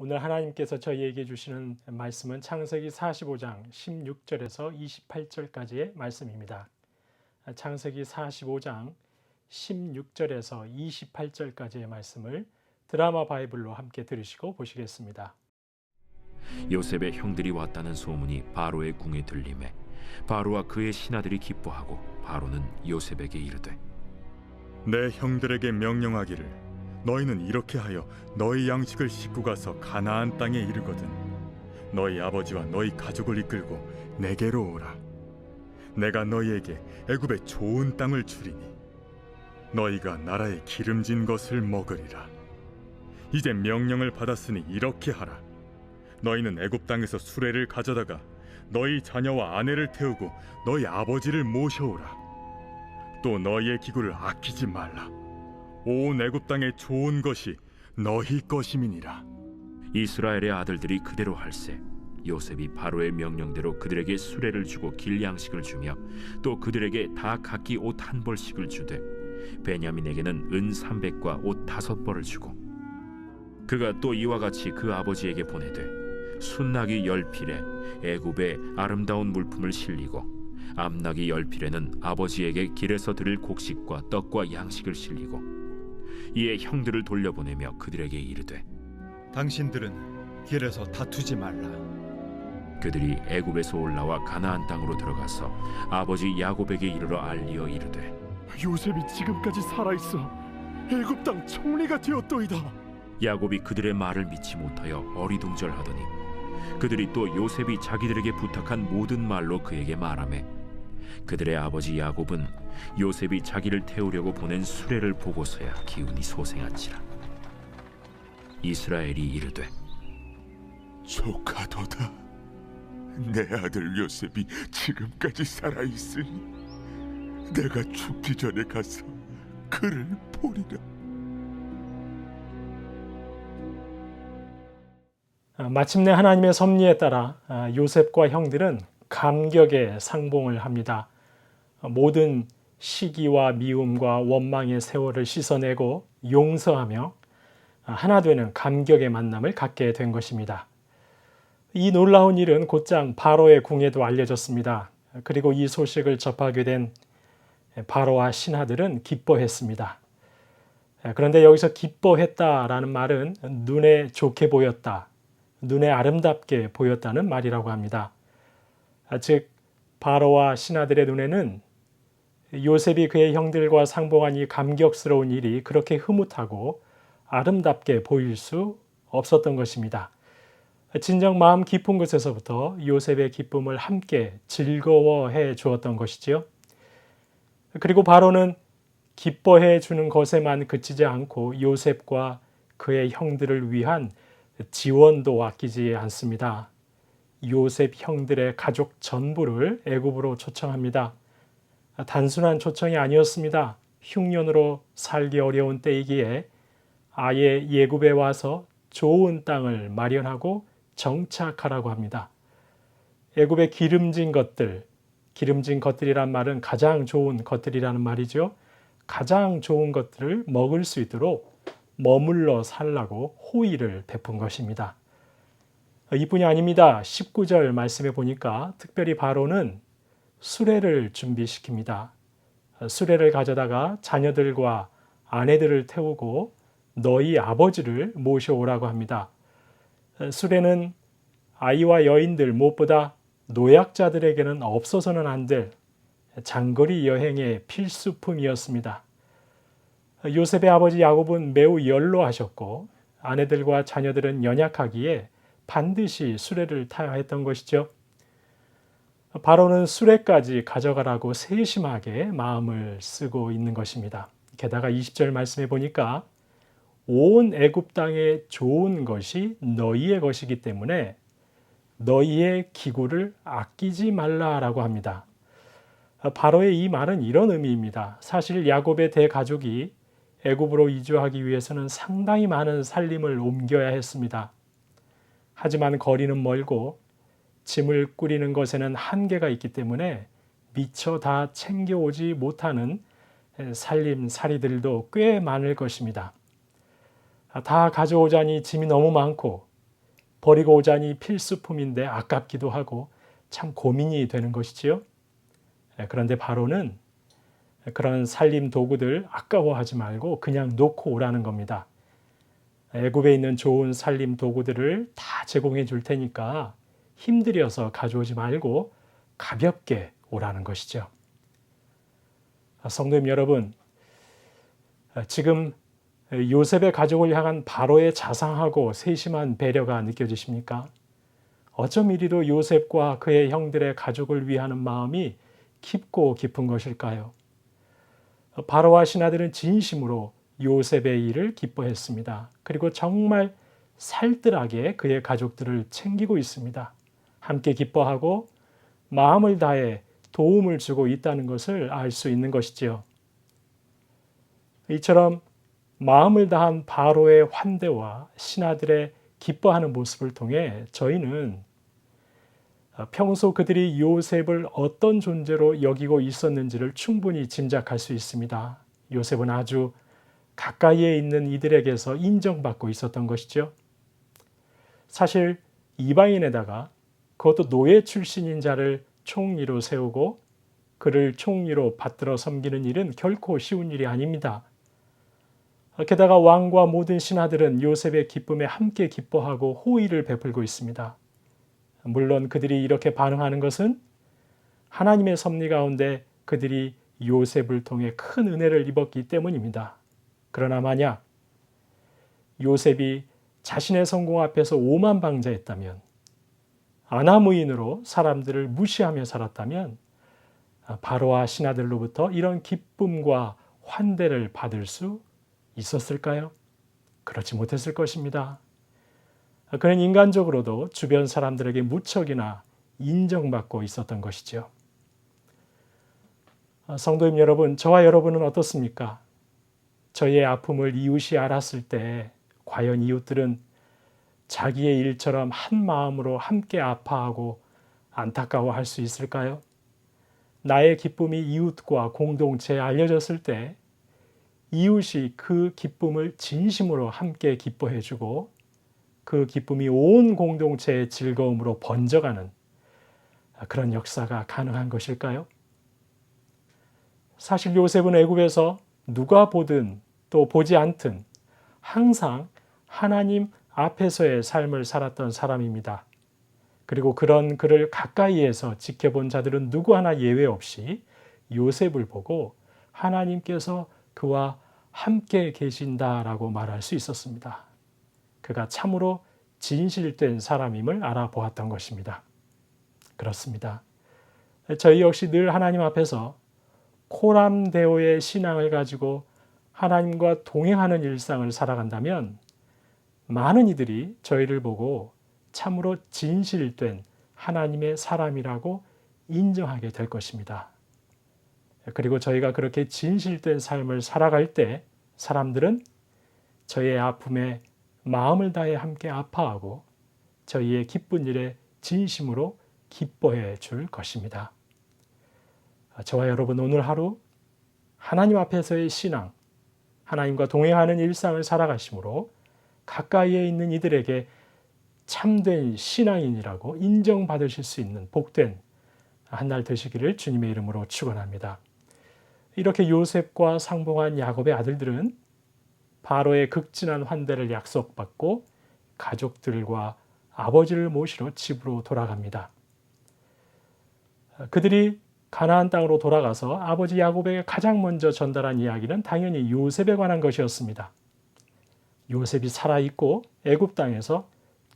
오늘 하나님께서 저희에게 주시는 말씀은 창세기 45장 16절에서 28절까지의 말씀입니다. 창세기 45장 16절에서 28절까지의 말씀을 드라마 바이블로 함께 들으시고 보시겠습니다. 요셉의 형들이 왔다는 소문이 바로의 궁에 들리매 바로와 그의 신하들이 기뻐하고 바로는 요셉에게 이르되 내 형들에게 명령하기를 너희는 이렇게 하여 너희 양식을 싣고 가서 가나안 땅에 이르거든 너희 아버지와 너희 가족을 이끌고 내게로 오라. 내가 너희에게 애굽의 좋은 땅을 주리니 너희가 나라의 기름진 것을 먹으리라. 이제 명령을 받았으니 이렇게 하라. 너희는 애굽 땅에서 수레를 가져다가 너희 자녀와 아내를 태우고 너희 아버지를 모셔오라. 또 너희의 기구를 아끼지 말라. 온 애굽 땅의 좋은 것이 너희 것임이니라. 이스라엘의 아들들이 그대로 할세 요셉이 바로의 명령대로 그들에게 수레를 주고 길 양식을 주며 또 그들에게 다 각기 옷 한 벌씩을 주되 베냐민에게는 은 300과 옷 5벌을 주고 그가 또 이와 같이 그 아버지에게 보내되 순나귀 10필에 애굽의 아름다운 물품을 실리고 암나귀 10필에는 아버지에게 길에서 드릴 곡식과 떡과 양식을 실리고 이에 형들을 돌려보내며 그들에게 이르되 당신들은 길에서 다투지 말라. 그들이 애굽에서 올라와 가나안 땅으로 들어가서 아버지 야곱에게 이르러 알리어 이르되 요셉이 지금까지 살아있어 애굽 땅 총리가 되었도이다. 야곱이 그들의 말을 믿지 못하여 어리둥절하더니 그들이 또 요셉이 자기들에게 부탁한 모든 말로 그에게 말하매 그들의 아버지 야곱은 요셉이 자기를 태우려고 보낸 수레를 보고서야 기운이 소생한지라. 이스라엘이 이르되 조카도다. 내 아들 요셉이 지금까지 살아있으니 내가 죽기 전에 가서 그를 보리라. 마침내 하나님의 섭리에 따라 요셉과 형들은 감격의 상봉을 합니다. 모든 시기와 미움과 원망의 세월을 씻어내고 용서하며 하나 되는 감격의 만남을 갖게 된 것입니다. 이 놀라운 일은 곧장 바로의 궁에도 알려졌습니다. 그리고 이 소식을 접하게 된 바로와 신하들은 기뻐했습니다. 그런데 여기서 기뻐했다라는 말은 눈에 좋게 보였다, 눈에 아름답게 보였다는 말이라고 합니다. 즉 바로와 신하들의 눈에는 요셉이 그의 형들과 상봉한 이 감격스러운 일이 그렇게 흐뭇하고 아름답게 보일 수 없었던 것입니다. 진정 마음 깊은 곳에서부터 요셉의 기쁨을 함께 즐거워해 주었던 것이지요. 그리고 바로는 기뻐해 주는 것에만 그치지 않고 요셉과 그의 형들을 위한 지원도 아끼지 않습니다. 요셉 형들의 가족 전부를 애굽으로 초청합니다. 단순한 초청이 아니었습니다. 흉년으로 살기 어려운 때이기에 아예 예굽에 와서 좋은 땅을 마련하고 정착하라고 합니다. 애굽의 기름진 것들, 기름진 것들이란 말은 가장 좋은 것들이라는 말이죠. 가장 좋은 것들을 먹을 수 있도록 머물러 살라고 호의를 베푼 것입니다. 이뿐이 아닙니다. 19절 말씀에 보니까 특별히 바로는 수레를 준비시킵니다. 수레를 가져다가 자녀들과 아내들을 태우고 너희 아버지를 모셔오라고 합니다. 수레는 아이와 여인들 무엇보다 노약자들에게는 없어서는 안 될 장거리 여행의 필수품이었습니다. 요셉의 아버지 야곱은 매우 연로하셨고 아내들과 자녀들은 연약하기에 반드시 수레를 타야 했던 것이죠. 바로는 수레까지 가져가라고 세심하게 마음을 쓰고 있는 것입니다. 게다가 20절 말씀해 보니까 온 애굽 땅의 좋은 것이 너희의 것이기 때문에 너희의 기구를 아끼지 말라라고 합니다. 바로의 이 말은 이런 의미입니다. 사실 야곱의 대가족이 애굽으로 이주하기 위해서는 상당히 많은 살림을 옮겨야 했습니다. 하지만 거리는 멀고 짐을 꾸리는 것에는 한계가 있기 때문에 미처 다 챙겨오지 못하는 살림살이들도 꽤 많을 것입니다. 다 가져오자니 짐이 너무 많고 버리고 오자니 필수품인데 아깝기도 하고 참 고민이 되는 것이지요. 그런데 바로는 그런 살림 도구들 아까워하지 말고 그냥 놓고 오라는 겁니다. 애굽에 있는 좋은 살림 도구들을 다 제공해 줄 테니까 힘들여서 가져오지 말고 가볍게 오라는 것이죠. 성도님 여러분, 지금 요셉의 가족을 향한 바로의 자상하고 세심한 배려가 느껴지십니까? 어쩜 이리도 요셉과 그의 형들의 가족을 위하는 마음이 깊고 깊은 것일까요? 바로와 신하들은 진심으로 요셉의 일을 기뻐했습니다. 그리고 정말 살뜰하게 그의 가족들을 챙기고 있습니다. 함께 기뻐하고 마음을 다해 도움을 주고 있다는 것을 알 수 있는 것이지요. 이처럼 마음을 다한 바로의 환대와 신하들의 기뻐하는 모습을 통해 저희는 평소 그들이 요셉을 어떤 존재로 여기고 있었는지를 충분히 짐작할 수 있습니다. 요셉은 아주 가까이에 있는 이들에게서 인정받고 있었던 것이죠. 사실 이방인에다가 그것도 노예 출신인 자를 총리로 세우고 그를 총리로 받들어 섬기는 일은 결코 쉬운 일이 아닙니다. 게다가 왕과 모든 신하들은 요셉의 기쁨에 함께 기뻐하고 호의를 베풀고 있습니다. 물론 그들이 이렇게 반응하는 것은 하나님의 섭리 가운데 그들이 요셉을 통해 큰 은혜를 입었기 때문입니다. 그러나 만약 요셉이 자신의 성공 앞에서 오만방자했다면, 아나무인으로 사람들을 무시하며 살았다면 바로와 신하들로부터 이런 기쁨과 환대를 받을 수 있었을까요? 그렇지 못했을 것입니다. 그는 인간적으로도 주변 사람들에게 무척이나 인정받고 있었던 것이죠. 성도님 여러분, 저와 여러분은 어떻습니까? 저희의 아픔을 이웃이 알았을 때 과연 이웃들은 자기의 일처럼 한 마음으로 함께 아파하고 안타까워할 수 있을까요? 나의 기쁨이 이웃과 공동체에 알려졌을 때 이웃이 그 기쁨을 진심으로 함께 기뻐해주고 그 기쁨이 온 공동체의 즐거움으로 번져가는 그런 역사가 가능한 것일까요? 사실 요셉은 애굽에서 누가 보든 또 보지 않든 항상 하나님 앞에서의 삶을 살았던 사람입니다. 그리고 그런 그를 가까이에서 지켜본 자들은 누구 하나 예외 없이 요셉을 보고 하나님께서 그와 함께 계신다라고 말할 수 있었습니다. 그가 참으로 진실된 사람임을 알아보았던 것입니다. 그렇습니다. 저희 역시 늘 하나님 앞에서 코람데오의 신앙을 가지고 하나님과 동행하는 일상을 살아간다면 많은 이들이 저희를 보고 참으로 진실된 하나님의 사람이라고 인정하게 될 것입니다. 그리고 저희가 그렇게 진실된 삶을 살아갈 때 사람들은 저희의 아픔에 마음을 다해 함께 아파하고 저희의 기쁜 일에 진심으로 기뻐해 줄 것입니다. 저와 여러분 오늘 하루 하나님 앞에서의 신앙, 하나님과 동행하는 일상을 살아가심으로 가까이에 있는 이들에게 참된 신앙인이라고 인정받으실 수 있는 복된 한 날 되시기를 주님의 이름으로 축원합니다. 이렇게 요셉과 상봉한 야곱의 아들들은 바로의 극진한 환대를 약속받고 가족들과 아버지를 모시러 집으로 돌아갑니다. 그들이 가나안 땅으로 돌아가서 아버지 야곱에게 가장 먼저 전달한 이야기는 당연히 요셉에 관한 것이었습니다. 요셉이 살아있고 애굽 땅에서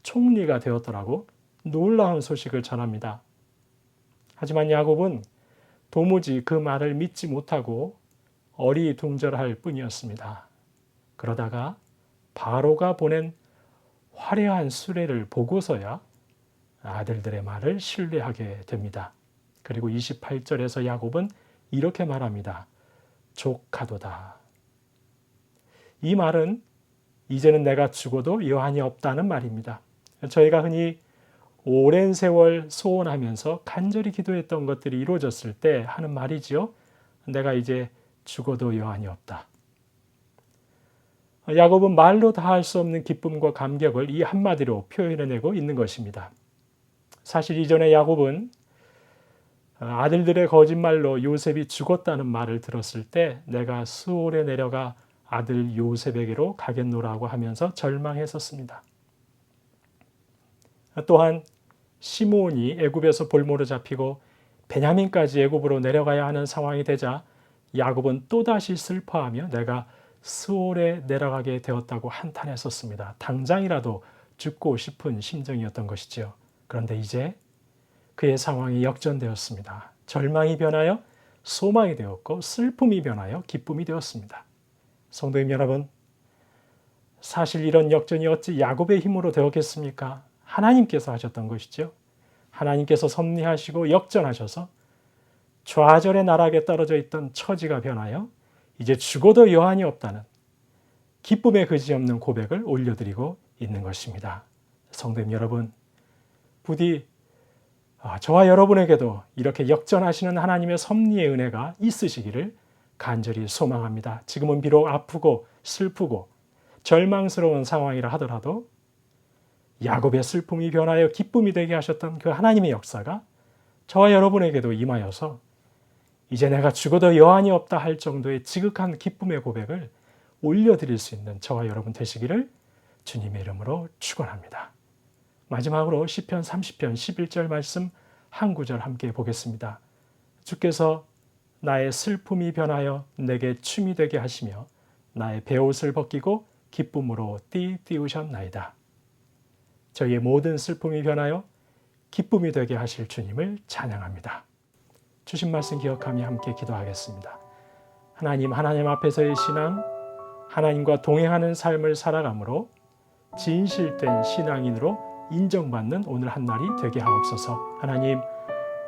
총리가 되었더라고 놀라운 소식을 전합니다. 하지만 야곱은 도무지 그 말을 믿지 못하고 어리둥절할 뿐이었습니다. 그러다가 바로가 보낸 화려한 수레를 보고서야 아들들의 말을 신뢰하게 됩니다. 그리고 28절에서 야곱은 이렇게 말합니다. 족하도다. 이 말은 이제는 내가 죽어도 여한이 없다는 말입니다. 저희가 흔히 오랜 세월 소원하면서 간절히 기도했던 것들이 이루어졌을 때 하는 말이지요. 내가 이제 죽어도 여한이 없다. 야곱은 말로 다 할 수 없는 기쁨과 감격을 이 한마디로 표현해내고 있는 것입니다. 사실 이전에 야곱은 아들들의 거짓말로 요셉이 죽었다는 말을 들었을 때 내가 수월에 내려가 아들 요셉에게로 가겠노라고 하면서 절망했었습니다. 또한 시므온이 애굽에서 볼모로 잡히고 베냐민까지 애굽으로 내려가야 하는 상황이 되자 야곱은 또다시 슬퍼하며 내가 스올에 내려가게 되었다고 한탄했었습니다. 당장이라도 죽고 싶은 심정이었던 것이지요. 그런데 이제 그의 상황이 역전되었습니다. 절망이 변하여 소망이 되었고 슬픔이 변하여 기쁨이 되었습니다. 성도님 여러분, 사실 이런 역전이 어찌 야곱의 힘으로 되었겠습니까? 하나님께서 하셨던 것이죠. 하나님께서 섭리하시고 역전하셔서 좌절의 나락에 떨어져 있던 처지가 변하여 이제 죽어도 여한이 없다는 기쁨의 그지없는 고백을 올려드리고 있는 것입니다. 성도님 여러분, 부디 저와 여러분에게도 이렇게 역전하시는 하나님의 섭리의 은혜가 있으시기를 간절히 소망합니다. 지금은 비록 아프고 슬프고 절망스러운 상황이라 하더라도 야곱의 슬픔이 변하여 기쁨이 되게 하셨던 그 하나님의 역사가 저와 여러분에게도 임하여서 이제 내가 죽어도 여한이 없다 할 정도의 지극한 기쁨의 고백을 올려드릴 수 있는 저와 여러분 되시기를 주님의 이름으로 축원합니다. 마지막으로 시편 30편 11절 말씀 한 구절 함께 보겠습니다. 주께서 나의 슬픔이 변하여 내게 춤이 되게 하시며 나의 베옷을 벗기고 기쁨으로 띠우셨나이다. 저희의 모든 슬픔이 변하여 기쁨이 되게 하실 주님을 찬양합니다. 주신 말씀 기억하며 함께 기도하겠습니다. 하나님 앞에서의 신앙, 하나님과 동행하는 삶을 살아감으로 진실된 신앙인으로 인정받는 오늘 한날이 되게 하옵소서. 하나님,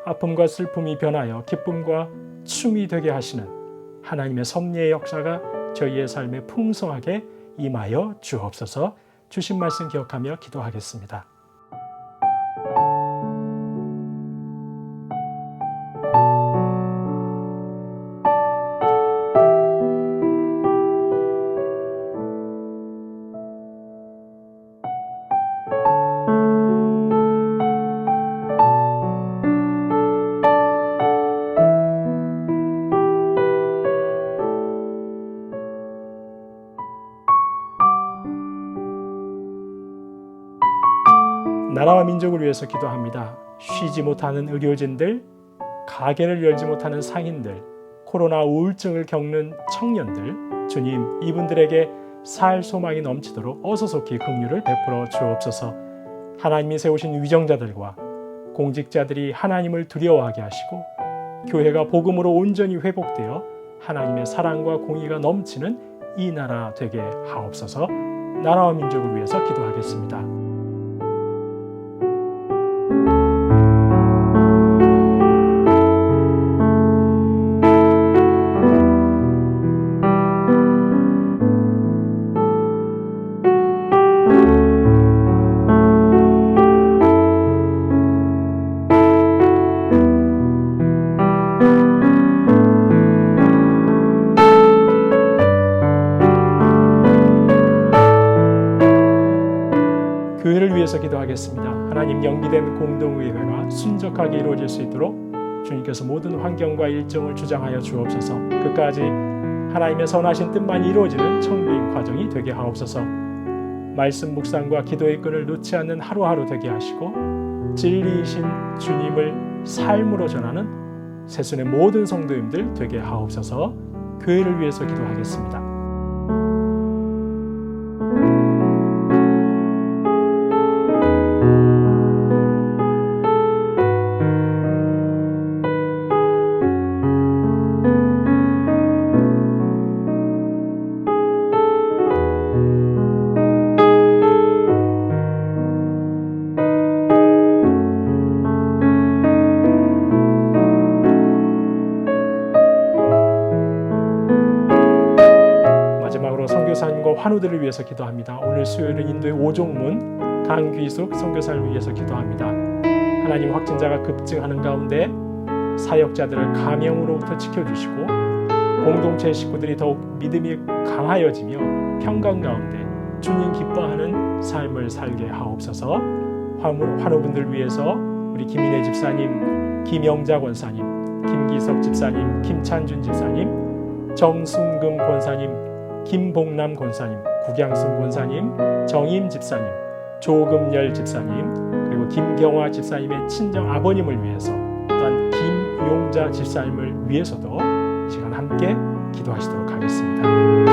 아픔과 슬픔이 변하여 기쁨과 춤이 되게 하시는 하나님의 섭리의 역사가 저희의 삶에 풍성하게 임하여 주옵소서. 주신 말씀 기억하며 기도하겠습니다. 나라와 민족을 위해서 기도합니다. 쉬지 못하는 의료진들, 가게를 열지 못하는 상인들, 코로나 우울증을 겪는 청년들, 주님 이분들에게 살 소망이 넘치도록 어서속히 긍휼을 베풀어 주옵소서. 하나님이 세우신 위정자들과 공직자들이 하나님을 두려워하게 하시고 교회가 복음으로 온전히 회복되어 하나님의 사랑과 공의가 넘치는 이 나라 되게 하옵소서. 나라와 민족을 위해서 기도하겠습니다. 교회를 위해서 기도하겠습니다. 하나님, 연기된 공동의회가 순적하게 이루어질 수 있도록 주님께서 모든 환경과 일정을 주장하여 주옵소서. 끝까지 하나님의 선하신 뜻만 이루어지는 청구인 과정이 되게 하옵소서. 말씀 묵상과 기도의 끈을 놓지 않는 하루하루 되게 하시고 진리이신 주님을 삶으로 전하는 새순의 모든 성도님들 되게 하옵소서. 교회를 위해서 기도하겠습니다. 선교사님과 환우들을 위해서 기도합니다. 오늘 수요일은 인도의 오종문 강귀숙 선교사를 위해서 기도합니다. 하나님, 확진자가 급증하는 가운데 사역자들을 감염으로부터 지켜주시고 공동체 식구들이 더욱 믿음이 강하여지며 평강 가운데 주님 기뻐하는 삶을 살게 하옵소서. 환우분들 위해서 우리 김인혜 집사님, 김영자 권사님, 김기석 집사님, 김찬준 집사님, 정순금 권사님, 김봉남 권사님, 국양승 권사님, 정임 집사님, 조금열 집사님, 그리고 김경화 집사님의 친정 아버님을 위해서, 또한 김용자 집사님을 위해서도 이 시간 함께 기도하시도록 하겠습니다.